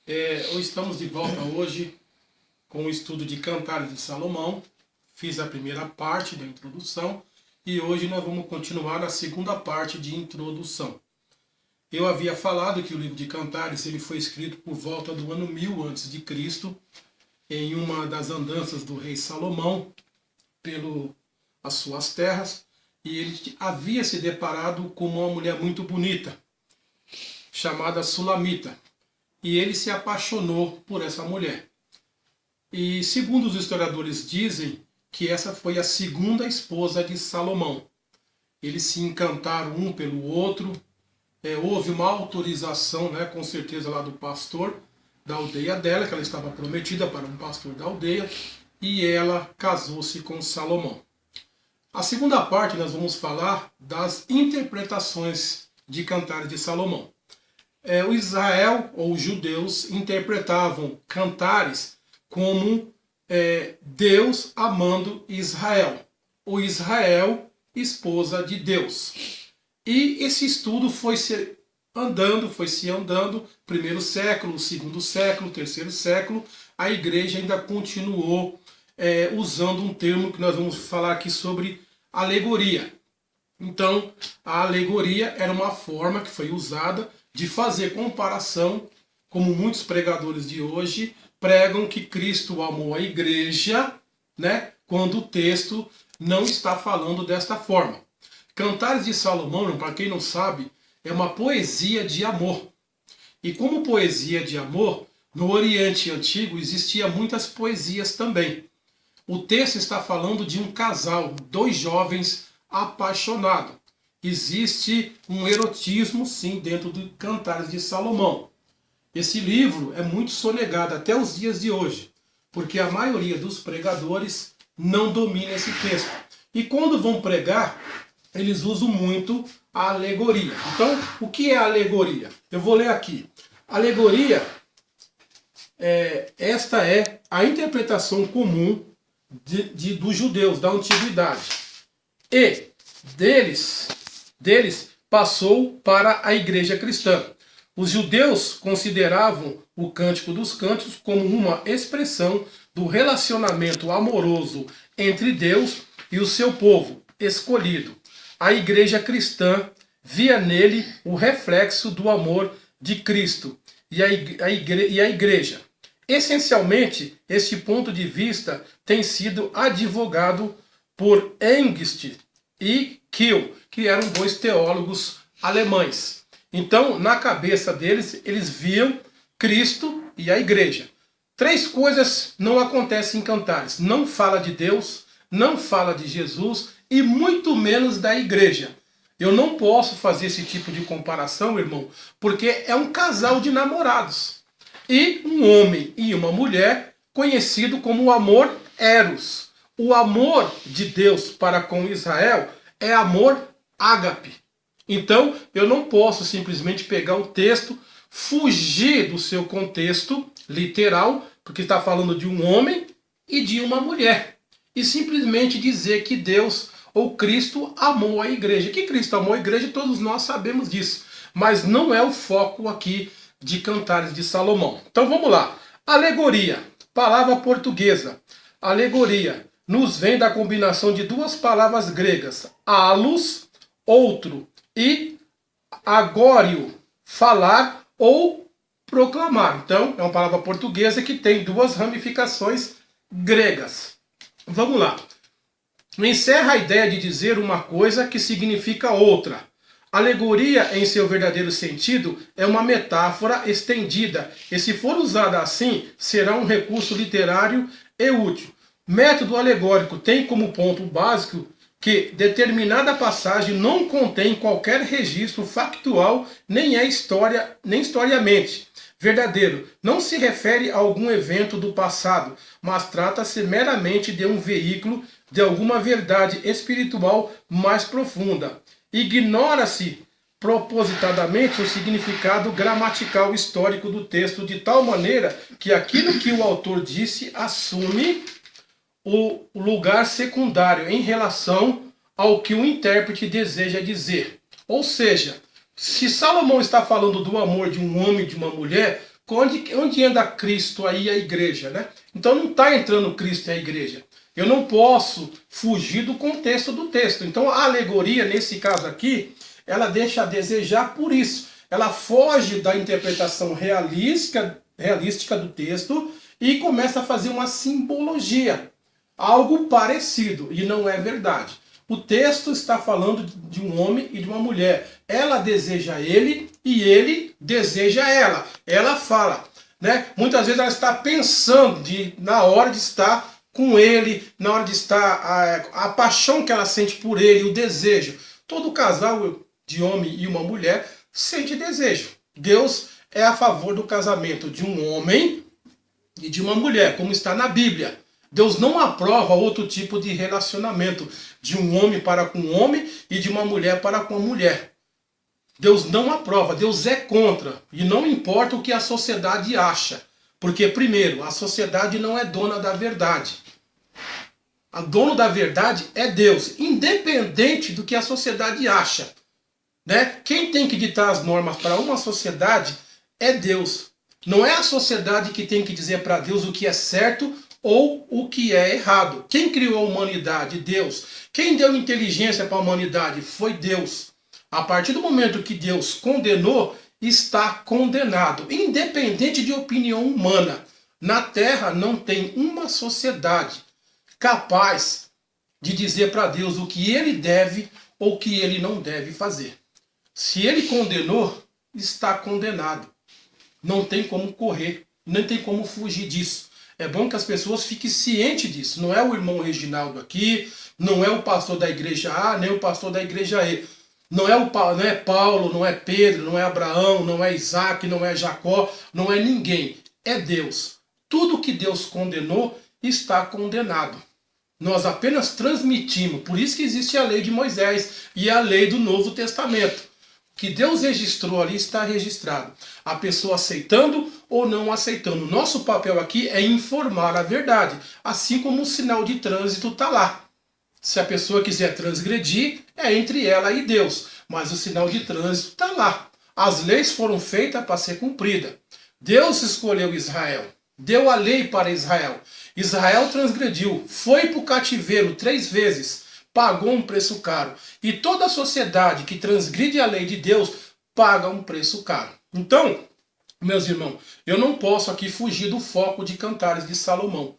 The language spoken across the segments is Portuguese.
Estamos de volta hoje com o estudo de Cantares de Salomão. Fiz a primeira parte da introdução e hoje nós vamos continuar a segunda parte de introdução. Eu havia falado que o livro de Cantares ele foi escrito por volta do ano 1000 a.C., em uma das andanças do rei Salomão pelas suas terras, e ele havia se deparado com uma mulher muito bonita, chamada Sulamita. E ele se apaixonou por essa mulher. E segundo os historiadores dizem que essa foi a segunda esposa de Salomão. Eles se encantaram um pelo outro. Houve uma autorização, com certeza, lá do pastor da aldeia dela, que ela estava prometida para um pastor da aldeia, e ela casou-se com Salomão. A segunda parte nós vamos falar das interpretações de Cantares de Salomão. O Israel, ou os judeus, interpretavam Cantares como Deus amando Israel. O Israel, esposa de Deus. E esse estudo foi se andando, primeiro século, segundo século, terceiro século, a igreja ainda continuou usando um termo que nós vamos falar aqui sobre alegoria. Então, a alegoria era uma forma que foi usada de fazer comparação, como muitos pregadores de hoje pregam que Cristo amou a igreja, quando o texto não está falando desta forma. Cantares de Salomão, para quem não sabe, é uma poesia de amor. E como poesia de amor, no Oriente Antigo existiam muitas poesias também. O texto está falando de um casal, dois jovens apaixonados. Existe um erotismo, sim, dentro do Cantares de Salomão. Esse livro é muito sonegado até os dias de hoje, porque a maioria dos pregadores não domina esse texto. E quando vão pregar, eles usam muito a alegoria. Então, o que é alegoria? Eu vou ler aqui. Alegoria, esta é a interpretação comum dos judeus da antiguidade. E deles passou para a igreja cristã. Os judeus consideravam o Cântico dos Cânticos como uma expressão do relacionamento amoroso entre Deus e o seu povo escolhido. A igreja cristã via nele o reflexo do amor de Cristo e a igreja. Essencialmente, este ponto de vista tem sido advogado por Engst e Kiel, que eram dois teólogos alemães. Então, na cabeça deles, eles viam Cristo e a igreja. Três coisas não acontecem em Cantares. Não fala de Deus, não fala de Jesus e muito menos da igreja. Eu não posso fazer esse tipo de comparação, irmão, porque é um casal de namorados. E um homem e uma mulher conhecido como o amor eros. O amor de Deus para com Israel é amor ágape. Então, eu não posso simplesmente pegar o texto, fugir do seu contexto literal, porque está falando de um homem e de uma mulher, e simplesmente dizer que Deus ou Cristo amou a igreja. Que Cristo amou a igreja, todos nós sabemos disso, mas não é o foco aqui de Cantares de Salomão. Então vamos lá. Alegoria, palavra portuguesa. Alegoria nos vem da combinação de duas palavras gregas, allos, outro, e agório, falar ou proclamar. Então, é uma palavra portuguesa que tem duas ramificações gregas. Vamos lá. Encerra a ideia de dizer uma coisa que significa outra. Alegoria, em seu verdadeiro sentido, é uma metáfora estendida, e se for usada assim, será um recurso literário e útil. Método alegórico tem como ponto básico que determinada passagem não contém qualquer registro factual, nem é história, nem historiamente verdadeiro. Não se refere a algum evento do passado, mas trata-se meramente de um veículo de alguma verdade espiritual mais profunda. Ignora-se propositadamente o significado gramatical histórico do texto, de tal maneira que aquilo que o autor disse assume o lugar secundário em relação ao que o intérprete deseja dizer. Ou seja, se Salomão está falando do amor de um homem e de uma mulher, Onde anda Cristo aí a igreja, né? Então não está entrando Cristo e a igreja. Eu não posso fugir do contexto do texto. Então a alegoria, nesse caso aqui, ela deixa a desejar por isso. Ela foge da interpretação realística do texto e começa a fazer uma simbologia, algo parecido, e não é verdade. O texto está falando de um homem e de uma mulher. Ela deseja ele e ele deseja ela. Ela fala, né? Muitas vezes ela está pensando na hora de estar com ele, na hora de estar, a paixão que ela sente por ele, o desejo. Todo casal de homem e uma mulher sente desejo. Deus é a favor do casamento de um homem e de uma mulher, como está na Bíblia. Deus não aprova outro tipo de relacionamento, de um homem para com um homem e de uma mulher para com uma mulher. Deus não aprova, Deus é contra. E não importa o que a sociedade acha. Porque, primeiro, a sociedade não é dona da verdade. A dono da verdade é Deus, independente do que a sociedade acha. Né? Quem tem que ditar as normas para uma sociedade é Deus. Não é a sociedade que tem que dizer para Deus o que é certo ou o que é errado. Quem criou a humanidade? Deus. Quem deu inteligência para a humanidade? Foi Deus. A partir do momento que Deus condenou, está condenado, independente de opinião humana. Na Terra não tem uma sociedade capaz de dizer para Deus o que ele deve ou o que ele não deve fazer. Se ele condenou, está condenado. Não tem como correr, não tem como fugir disso. É bom que as pessoas fiquem cientes disso. Não é o irmão Reginaldo aqui, não é o pastor da igreja A, nem o pastor da igreja E. Não é Paulo, não é Pedro, não é Abraão, não é Isaac, não é Jacó, não é ninguém. É Deus. Tudo que Deus condenou está condenado. Nós apenas transmitimos. Por isso que existe a lei de Moisés e a lei do Novo Testamento. O que Deus registrou ali está registrado. A pessoa aceitando ou não aceitando. Nosso papel aqui é informar a verdade. Assim como o sinal de trânsito está lá. Se a pessoa quiser transgredir, é entre ela e Deus. Mas o sinal de trânsito está lá. As leis foram feitas para ser cumpridas. Deus escolheu Israel. Deu a lei para Israel. Israel transgrediu. Foi para o cativeiro 3 vezes. Pagou um preço caro. E toda a sociedade que transgride a lei de Deus paga um preço caro. Então, meus irmãos, eu não posso aqui fugir do foco de Cantares de Salomão.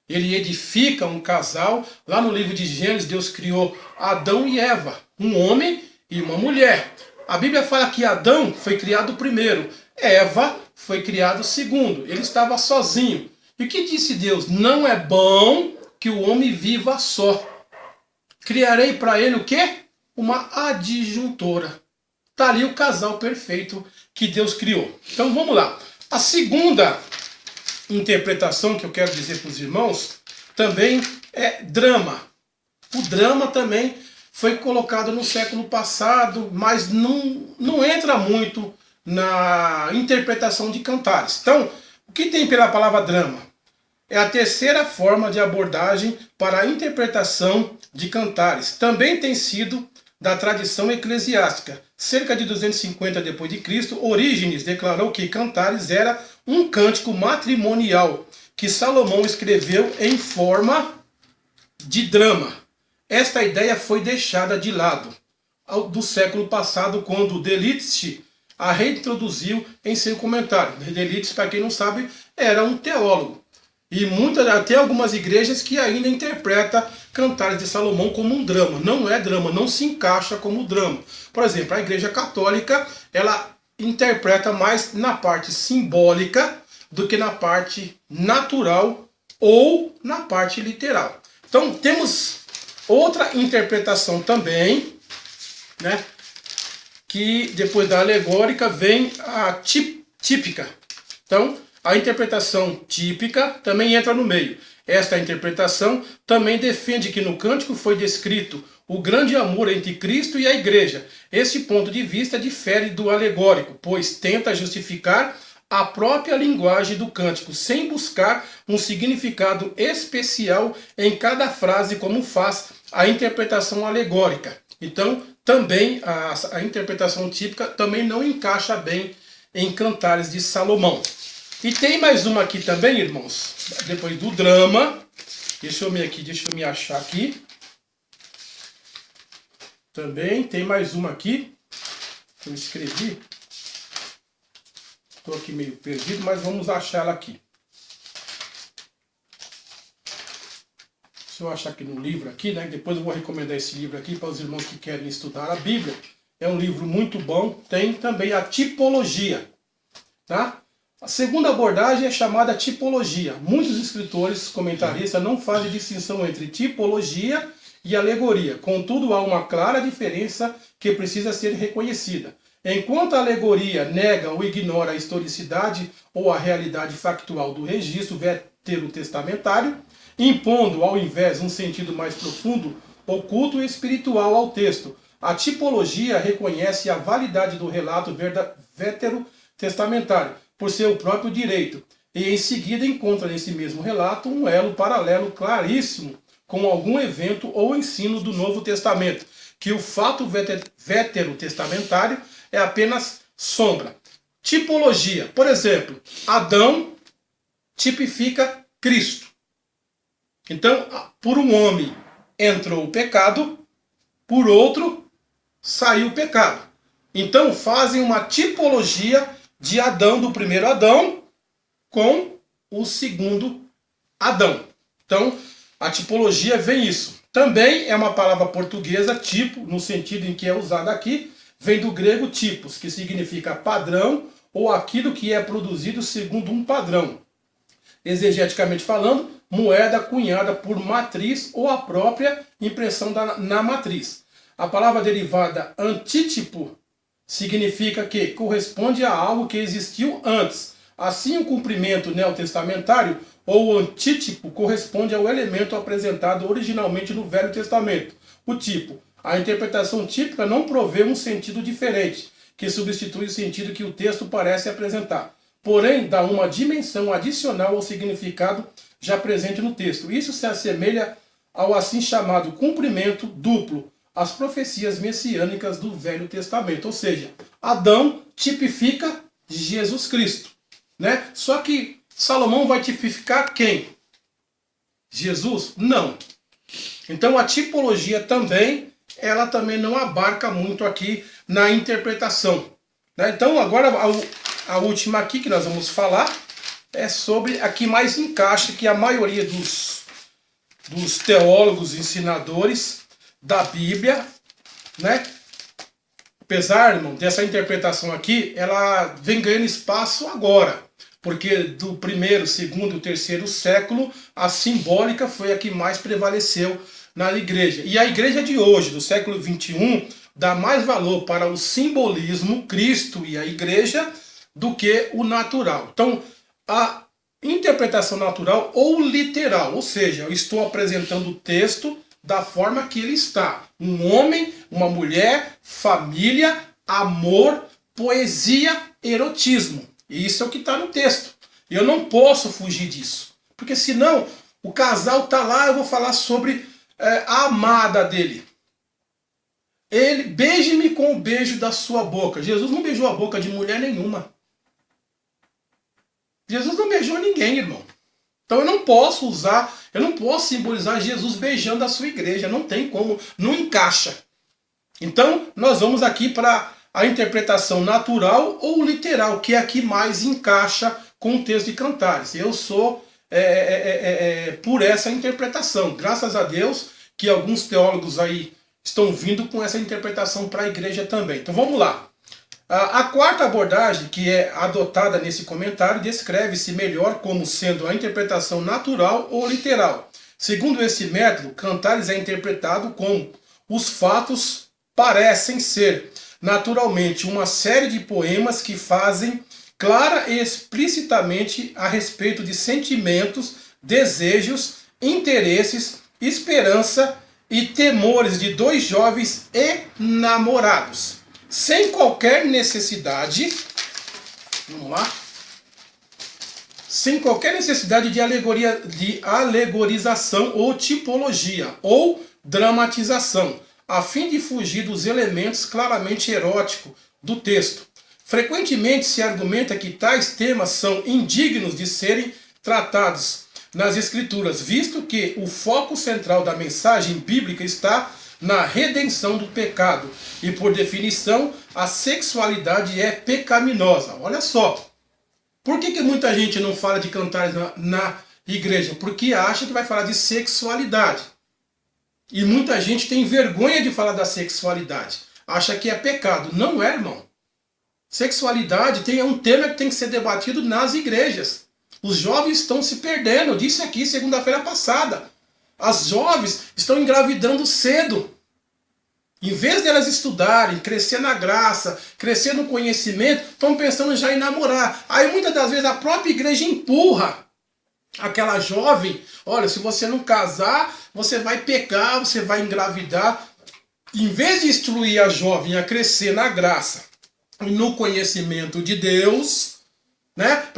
Ele edifica um casal. Lá no livro de Gênesis, Deus criou Adão e Eva, um homem e uma mulher. A Bíblia fala que Adão foi criado primeiro, Eva foi criado segundo. Ele estava sozinho. E o que disse Deus? Não é bom que o homem viva só. Criarei para ele o quê? Uma adjuntora. Está ali o casal perfeito que Deus criou. Então vamos lá. A segunda interpretação que eu quero dizer para os irmãos também é drama. O drama também foi colocado no século passado, mas não entra muito na interpretação de Cantares. Então, o que tem pela palavra drama? É a terceira forma de abordagem para a interpretação de Cantares. Também tem sido da tradição eclesiástica. Cerca de 250 d.C., Orígenes declarou que Cantares era um cântico matrimonial que Salomão escreveu em forma de drama. Esta ideia foi deixada de lado do século passado, quando Delitzsch a reintroduziu em seu comentário. Delitzsch, para quem não sabe, era um teólogo. E até algumas igrejas que ainda interpretam Cantares de Salomão como um drama. Não é drama, não se encaixa como drama. Por exemplo, a igreja católica, ela interpreta mais na parte simbólica do que na parte natural ou na parte literal. Então temos outra interpretação também, né, que depois da alegórica vem a típica. Então, a interpretação típica também entra no meio. Esta interpretação também defende que no cântico foi descrito o grande amor entre Cristo e a igreja. Esse ponto de vista difere do alegórico, pois tenta justificar a própria linguagem do cântico, sem buscar um significado especial em cada frase, como faz a interpretação alegórica. Então, também a interpretação típica também não encaixa bem em Cantares de Salomão. E tem mais uma aqui também, irmãos. Depois do drama. Deixa eu me achar aqui. Também tem mais uma aqui. Eu escrevi. Estou aqui meio perdido, mas vamos achar ela aqui. Se eu achar aqui no livro aqui, né? Depois eu vou recomendar esse livro aqui para os irmãos que querem estudar a Bíblia. É um livro muito bom. Tem também a tipologia, tá? A segunda abordagem é chamada tipologia. Muitos escritores, comentaristas, não fazem distinção entre tipologia e alegoria. Contudo, há uma clara diferença que precisa ser reconhecida. Enquanto a alegoria nega ou ignora a historicidade ou a realidade factual do registro veterotestamentário, impondo, ao invés, um sentido mais profundo, oculto e espiritual ao texto, a tipologia reconhece a validade do relato veterotestamentário por seu próprio direito, e em seguida encontra nesse mesmo relato um elo paralelo claríssimo com algum evento ou ensino do Novo Testamento, que o fato veterotestamentário é apenas sombra. Tipologia, por exemplo, Adão tipifica Cristo. Então, por um homem entrou o pecado, por outro saiu o pecado. Então, fazem uma tipologia de Adão, do primeiro Adão, com o segundo Adão. Então, a tipologia vem isso. Também é uma palavra portuguesa, tipo, no sentido em que é usada aqui, vem do grego tipos, que significa padrão ou aquilo que é produzido segundo um padrão. Exegeticamente falando, moeda cunhada por matriz ou a própria impressão na matriz. A palavra derivada antítipo significa que corresponde a algo que existiu antes. Assim, o cumprimento neotestamentário ou antítipo corresponde ao elemento apresentado originalmente no Velho Testamento. O tipo. A interpretação típica não provê um sentido diferente, que substitui o sentido que o texto parece apresentar. Porém, dá uma dimensão adicional ao significado já presente no texto. Isso se assemelha ao assim chamado cumprimento duplo, as profecias messiânicas do Velho Testamento. Ou seja, Adão tipifica Jesus Cristo, né? Só que Salomão vai tipificar quem? Jesus? Não. Então a tipologia também, ela também não abarca muito aqui na interpretação, né? Então agora a última aqui que nós vamos falar é sobre a que mais encaixa, que a maioria dos teólogos ensinadores da Bíblia, né? Apesar, irmão, dessa interpretação aqui, ela vem ganhando espaço agora, porque do primeiro, segundo e terceiro século, a simbólica foi a que mais prevaleceu na igreja. E a igreja de hoje, do século XXI, dá mais valor para o simbolismo, Cristo e a igreja, do que o natural. Então, a interpretação natural ou literal, ou seja, eu estou apresentando o texto da forma que ele está. Um homem, uma mulher, família, amor, poesia, erotismo. E isso é o que está no texto. Eu não posso fugir disso. Porque senão, o casal está lá, eu vou falar sobre a amada dele. Ele, beije-me com o beijo da sua boca. Jesus não beijou a boca de mulher nenhuma. Jesus não beijou ninguém, irmão. Então eu não posso simbolizar Jesus beijando a sua igreja. Não tem como, não encaixa. Então nós vamos aqui para a interpretação natural ou literal, que é a que mais encaixa com o texto de Cantares. Eu sou por essa interpretação. Graças a Deus que alguns teólogos aí estão vindo com essa interpretação para a igreja também. Então vamos lá. A quarta abordagem, que é adotada nesse comentário, descreve-se melhor como sendo a interpretação natural ou literal. Segundo esse método, Cantares é interpretado como os fatos parecem ser naturalmente uma série de poemas que fazem clara e explicitamente a respeito de sentimentos, desejos, interesses, esperança e temores de dois jovens enamorados. Sem qualquer necessidade, vamos lá, sem qualquer necessidade de alegorização ou tipologia ou dramatização, a fim de fugir dos elementos claramente eróticos do texto. Frequentemente se argumenta que tais temas são indignos de serem tratados nas Escrituras, visto que o foco central da mensagem bíblica está na redenção do pecado. E por definição, a sexualidade é pecaminosa. Olha só. Por que muita gente não fala de cantares na igreja? Porque acha que vai falar de sexualidade. E muita gente tem vergonha de falar da sexualidade. Acha que é pecado. Não é, irmão. Sexualidade é um tema que tem que ser debatido nas igrejas. Os jovens estão se perdendo. Eu disse aqui segunda-feira passada. As jovens estão engravidando cedo. Em vez de elas estudarem, crescer na graça, crescer no conhecimento, estão pensando já em namorar. Aí muitas das vezes a própria igreja empurra aquela jovem. Olha, se você não casar, você vai pecar, você vai engravidar. Em vez de instruir a jovem a crescer na graça e no conhecimento de Deus, né?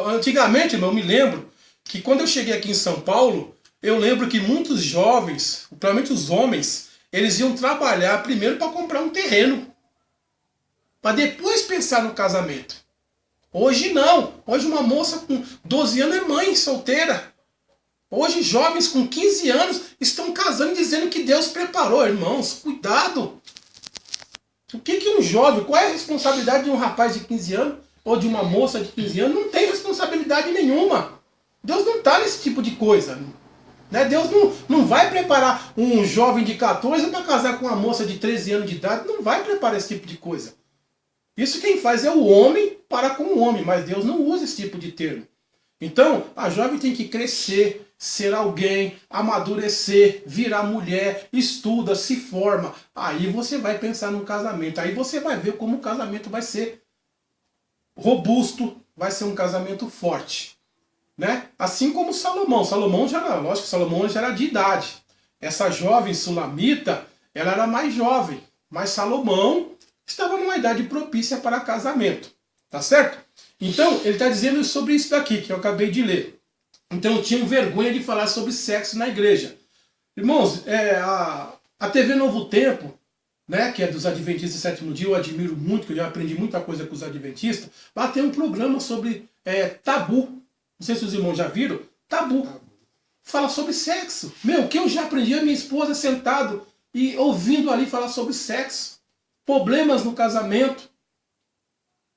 Antigamente, irmão, eu me lembro que quando eu cheguei aqui em São Paulo, eu lembro que muitos jovens, principalmente os homens, eles iam trabalhar primeiro para comprar um terreno, para depois pensar no casamento. Hoje não. Hoje uma moça com 12 anos é mãe solteira. Hoje jovens com 15 anos estão casando e dizendo que Deus preparou. Irmãos, cuidado. O que um jovem, qual é a responsabilidade de um rapaz de 15 anos ou de uma moça de 15 anos? Não tem responsabilidade nenhuma. Deus não está nesse tipo de coisa. Né? Deus não vai preparar um jovem de 14 para casar com uma moça de 13 anos de idade. Não vai preparar esse tipo de coisa. Isso quem faz é o homem para com o homem, mas Deus não usa esse tipo de termo. Então, a jovem tem que crescer, ser alguém, amadurecer, virar mulher, estuda, se forma. Aí você vai pensar no casamento. Aí você vai ver como o casamento vai ser robusto, vai ser um casamento forte. Né? Assim como Salomão. Lógico que Salomão já era de idade. Essa jovem sulamita, ela era mais jovem. Mas Salomão estava numa idade propícia para casamento. Tá certo? Então, ele está dizendo sobre isso daqui, que eu acabei de ler. Então, tinham vergonha de falar sobre sexo na igreja. Irmãos, a TV Novo Tempo, né, que é dos Adventistas do Sétimo Dia, eu admiro muito, que eu já aprendi muita coisa com os Adventistas, lá tem um programa sobre tabu. Não sei se os irmãos já viram. Tabu. Fala sobre sexo. O que eu já aprendi, a minha esposa sentado e ouvindo ali falar sobre sexo. Problemas no casamento.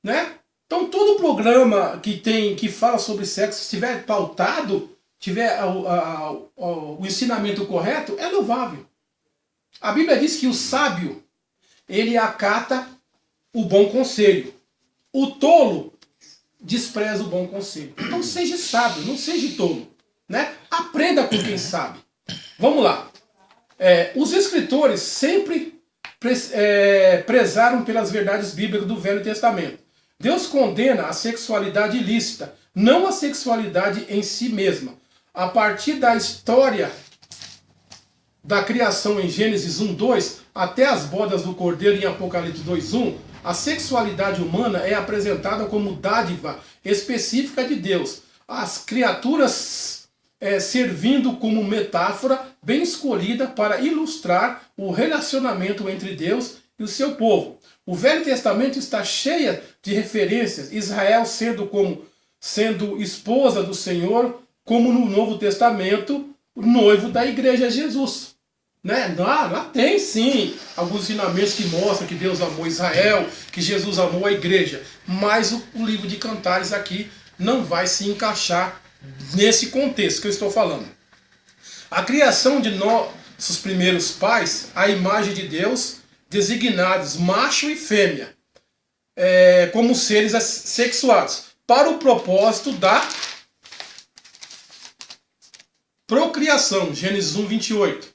Né? Então todo programa que fala sobre sexo, se estiver pautado, tiver o ensinamento correto, é louvável. A Bíblia diz que o sábio, ele acata o bom conselho. O tolo despreza o bom conselho. Então seja sábio, não seja tolo. Né? Aprenda com quem sabe. Vamos lá. Os escritores sempre prezaram pelas verdades bíblicas do Velho Testamento. Deus condena a sexualidade ilícita, não a sexualidade em si mesma. A partir da história da criação em Gênesis 1:2 até as bodas do Cordeiro em Apocalipse 2:1, a sexualidade humana é apresentada como dádiva específica de Deus. As criaturas servindo como metáfora bem escolhida para ilustrar o relacionamento entre Deus e o seu povo. O Velho Testamento está cheio de referências, Israel sendo esposa do Senhor, como no Novo Testamento, o noivo da igreja Jesus. Né? Lá tem sim alguns ensinamentos que mostram que Deus amou Israel, que Jesus amou a igreja, mas o livro de Cantares aqui não vai se encaixar nesse contexto que eu estou falando. A criação de nossos primeiros pais, a imagem de Deus, designados macho e fêmea, como seres sexuados, para o propósito da procriação, Gênesis 1:28,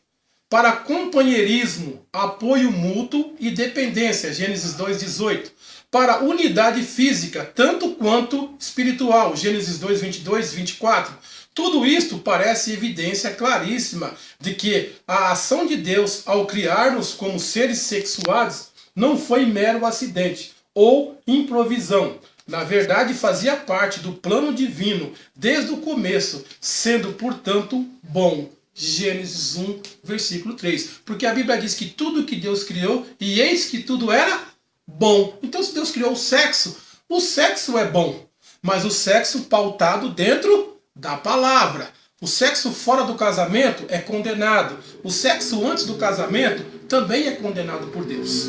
para companheirismo, apoio mútuo e dependência, Gênesis 2:18, para unidade física, tanto quanto espiritual, Gênesis 2:22-24. Tudo isto parece evidência claríssima de que a ação de Deus ao criar-nos como seres sexuados não foi mero acidente ou improvisão. Na verdade, fazia parte do plano divino desde o começo, sendo, portanto, bom. Gênesis 1, versículo 3. Porque a Bíblia diz que tudo que Deus criou, e eis que tudo era bom. Então, se Deus criou o sexo é bom. Mas o sexo pautado dentro da palavra. O sexo fora do casamento é condenado. O sexo antes do casamento também é condenado por Deus.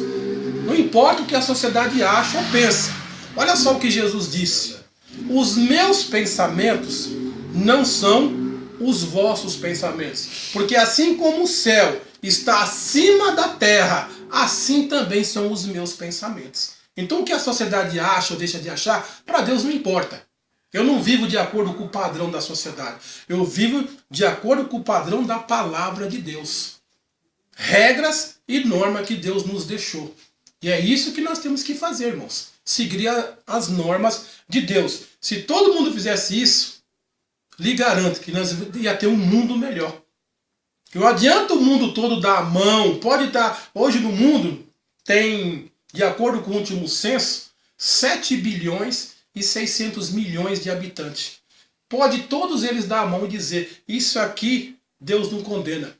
Não importa o que a sociedade acha ou pensa. Olha só o que Jesus disse. Os meus pensamentos não são os vossos pensamentos. Porque assim como o céu está acima da terra, assim também são os meus pensamentos. Então o que a sociedade acha ou deixa de achar, para Deus não importa. Eu não vivo de acordo com o padrão da sociedade. Eu vivo de acordo com o padrão da palavra de Deus. Regras e normas que Deus nos deixou. E é isso que nós temos que fazer, irmãos. Seguir as normas de Deus. Se todo mundo fizesse isso, lhe garanto que nós ia ter um mundo melhor. Não adianta o mundo todo dar a mão. Pode dar. Hoje no mundo tem, de acordo com o último censo, 7 bilhões e 600 milhões de habitantes. Pode todos eles dar a mão e dizer, isso aqui Deus não condena.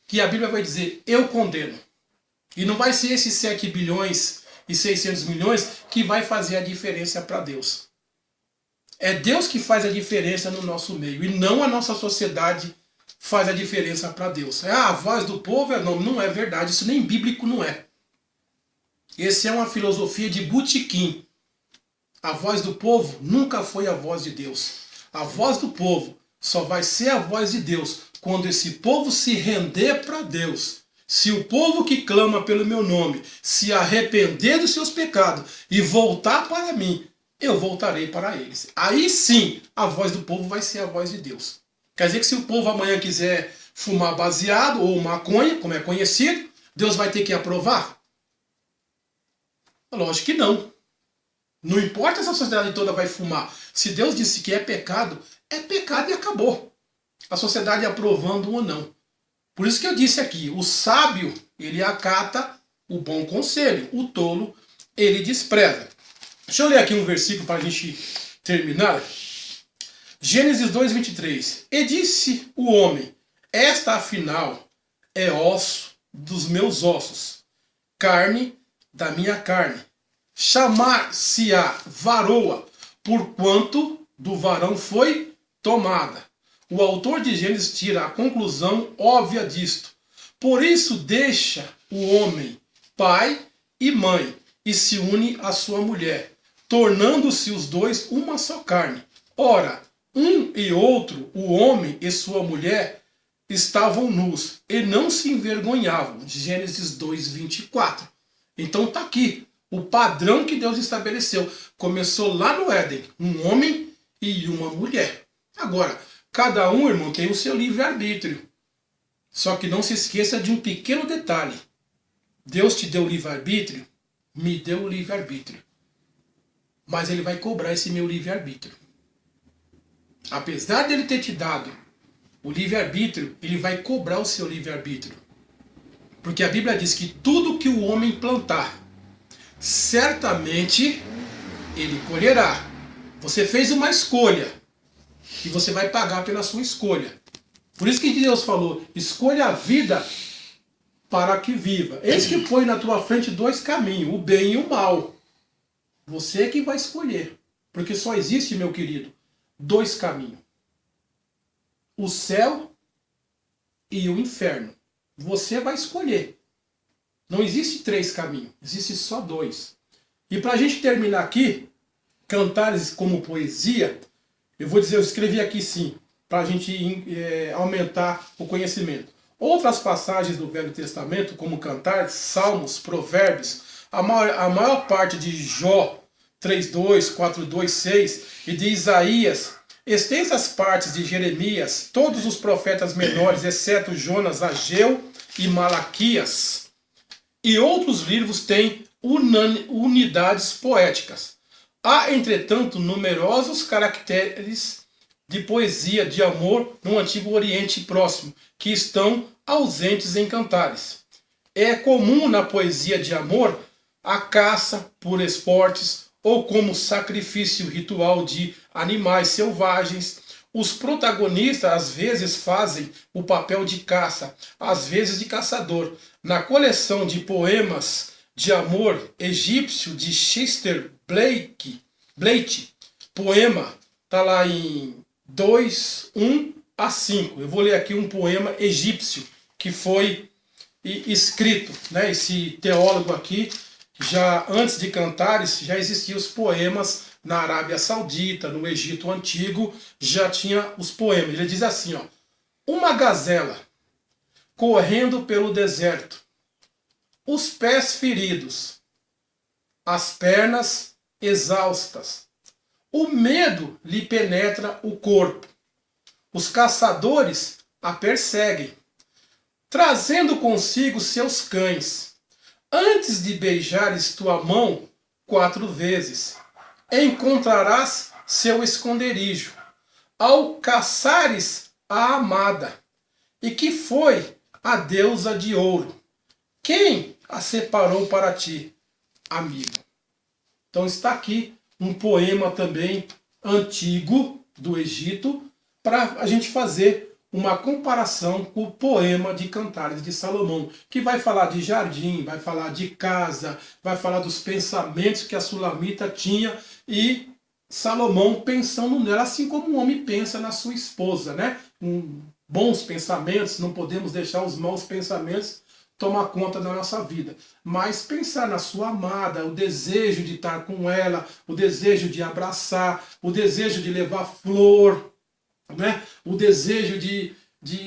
Que a Bíblia vai dizer, eu condeno. E não vai ser esses 7 bilhões e 600 milhões que vai fazer a diferença para Deus. É Deus que faz a diferença no nosso meio. E não a nossa sociedade faz a diferença para Deus. A voz do povo não é verdade. Isso nem bíblico não é. Essa é uma filosofia de botequim. A voz do povo nunca foi a voz de Deus. A voz do povo só vai ser a voz de Deus quando esse povo se render para Deus. Se o povo que clama pelo meu nome se arrepender dos seus pecados e voltar para mim, eu voltarei para eles. Aí sim, a voz do povo vai ser a voz de Deus. Quer dizer que se o povo amanhã quiser fumar baseado ou maconha, como é conhecido, Deus vai ter que aprovar? Lógico que não. Não importa se a sociedade toda vai fumar. Se Deus disse que é pecado e acabou. A sociedade aprovando ou não. Por isso que eu disse aqui, o sábio, ele acata o bom conselho. O tolo, ele despreza. Deixa eu ler aqui um versículo para a gente terminar. Gênesis 2:23. E disse o homem, esta afinal é osso dos meus ossos, carne da minha carne. Chamar-se-á varoa, porquanto do varão foi tomada. O autor de Gênesis tira a conclusão óbvia disto. Por isso deixa o homem pai e mãe e se une à sua mulher, tornando-se os dois uma só carne. Ora, um e outro, o homem e sua mulher, estavam nus e não se envergonhavam. Gênesis 2:24. Então está aqui o padrão que Deus estabeleceu. Começou lá no Éden, um homem e uma mulher. Agora, cada um, irmão, tem o seu livre-arbítrio. Só que não se esqueça de um pequeno detalhe. Deus te deu o livre-arbítrio, me deu o livre-arbítrio. Mas ele vai cobrar esse meu livre-arbítrio. Apesar dele ter te dado o livre-arbítrio, ele vai cobrar o seu livre-arbítrio. Porque a Bíblia diz que tudo que o homem plantar, certamente ele colherá. Você fez uma escolha e você vai pagar pela sua escolha. Por isso que Deus falou, escolha a vida para que viva. Eis que põe na tua frente 2 caminhos, o bem e o mal. Você que vai escolher. Porque só existe, meu querido, 2 caminhos. O céu e o inferno. Você vai escolher. Não existe 3 caminhos, existe só 2. E para a gente terminar aqui, Cantares como poesia, eu vou dizer, eu escrevi aqui sim, para a gente aumentar o conhecimento. Outras passagens do Velho Testamento, como Cantares, Salmos, Provérbios, a maior parte de Jó 3:2, 4:2, 6 e de Isaías, extensas partes de Jeremias, todos os profetas menores, exceto Jonas, Ageu e Malaquias, e outros livros têm unidades poéticas. Há, entretanto, numerosos caracteres de poesia de amor no Antigo Oriente Próximo, que estão ausentes em Cantares. É comum na poesia de amor a caça por esportes ou como sacrifício ritual de animais selvagens. Os protagonistas às vezes fazem o papel de caça, às vezes de caçador. Na coleção de poemas de amor egípcio de Chester Blake, poema, está lá em 2:1-5. Eu vou ler aqui um poema egípcio que foi escrito, né? Esse teólogo aqui, já antes de Cantares, já existiam os poemas na Arábia Saudita, no Egito Antigo, já tinha os poemas. Ele diz assim, ó: uma gazela correndo pelo deserto, os pés feridos, as pernas exaustas, o medo lhe penetra o corpo, os caçadores a perseguem, trazendo consigo seus cães. Antes de beijares tua mão 4 vezes, encontrarás seu esconderijo, ao caçares a amada, e que foi a deusa de ouro. Quem a separou para ti, amigo? Então está aqui um poema também antigo do Egito, para a gente fazer uma comparação com o poema de Cantares de Salomão, que vai falar de jardim, vai falar de casa, vai falar dos pensamentos que a Sulamita tinha e Salomão pensando nela, assim como um homem pensa na sua esposa, né? Bons pensamentos, não podemos deixar os maus pensamentos tomar conta da nossa vida, mas pensar na sua amada, o desejo de estar com ela, o desejo de abraçar, o desejo de levar flor, né? O desejo de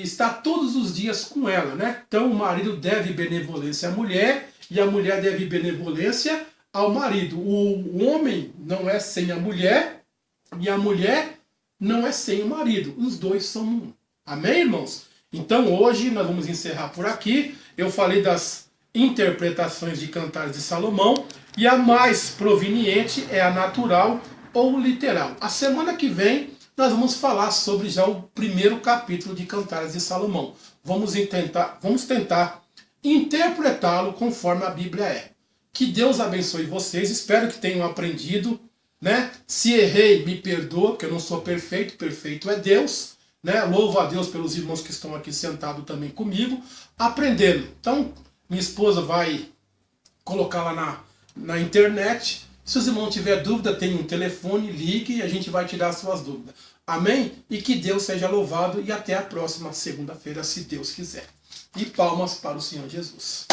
estar todos os dias com ela, né? Então o marido deve benevolência à mulher e a mulher deve benevolência ao marido. O homem não é sem a mulher e a mulher não é sem o marido. Os dois são um. Amém, irmãos? Então hoje nós vamos encerrar por aqui. Eu falei das interpretações de Cantares de Salomão e a mais proveniente é a natural ou literal. A semana que vem nós vamos falar sobre já o primeiro capítulo de Cantares de Salomão. Vamos tentar interpretá-lo conforme a Bíblia é. Que Deus abençoe vocês, espero que tenham aprendido, né? Se errei, me perdoa, porque eu não sou perfeito, perfeito é Deus, né? Louvo a Deus pelos irmãos que estão aqui sentados também comigo, aprendendo. Então, minha esposa vai colocar lá na internet. Se os irmãos tiverem dúvida, tem um telefone, ligue e a gente vai tirar as suas dúvidas. Amém? E que Deus seja louvado e até a próxima segunda-feira, se Deus quiser. E palmas para o Senhor Jesus.